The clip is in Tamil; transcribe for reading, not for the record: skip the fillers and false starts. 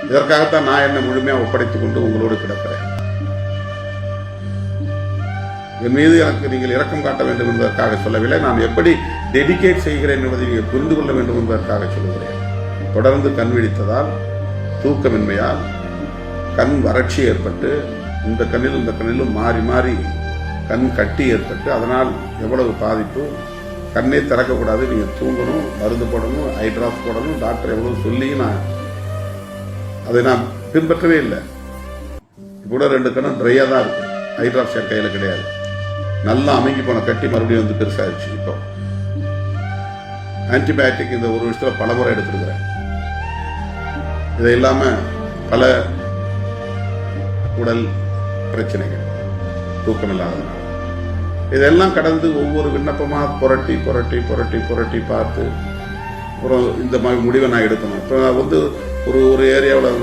இதற்காகத்தான் நான் என்னை முழுமையாக ஒப்படைத்துக் கொண்டு உங்களோடு கிடக்கிறேன். என் மீது எனக்கு நீங்கள் இரக்கம் காட்ட வேண்டும் என்பதற்காக சொல்லவில்லை. நான் எப்படி டெடிகேட் செய்கிறேன் என்பதை நீங்கள் புரிந்து கொள்ள வேண்டும் என்பதற்காக சொல்கிறேன். தொடர்ந்து கண் விழித்ததால், தூக்கமின்மையால் கண் வறட்சி ஏற்பட்டு இந்த கண்ணிலும் மாறி மாறி கண் கட்டி ஏற்பட்டு அதனால் எவ்வளவு பாதிப்பு. கண்ணே திறக்கக்கூடாது, நீங்கள் தூங்கணும், மருந்து போடணும், ஐ டிராப்ஸ் போடணும், டாக்டர் எவ்வளவு சொல்லி அதை நான் பின்பற்றவே இல்லை. கூட 2 கண்ணும் ட்ரையாக தான் இருக்கு. ஐ டிராப்ஸ் என் கையில் கிடையாது. நல்லா அமைங்கி போன கட்டி மறுபடியும் வந்து பெருசாகிடுச்சு. இப்போ ஆன்டிபயோட்டிக் இந்த 1 வருஷத்தில் பல முறை எடுத்துருக்கிறேன். இது இல்லாம பல உடல் பிரச்சனைகள், தூக்கம் இல்லாததுனால இதெல்லாம் கடந்து ஒவ்வொரு விண்ணப்பமா புரட்டி புரட்டி புரட்டி புரட்டி பார்த்து அப்புறம் இந்த மாதிரி முடிவை நான் எடுக்கணும். இப்போ நான் ஒரு ஏரியாவில்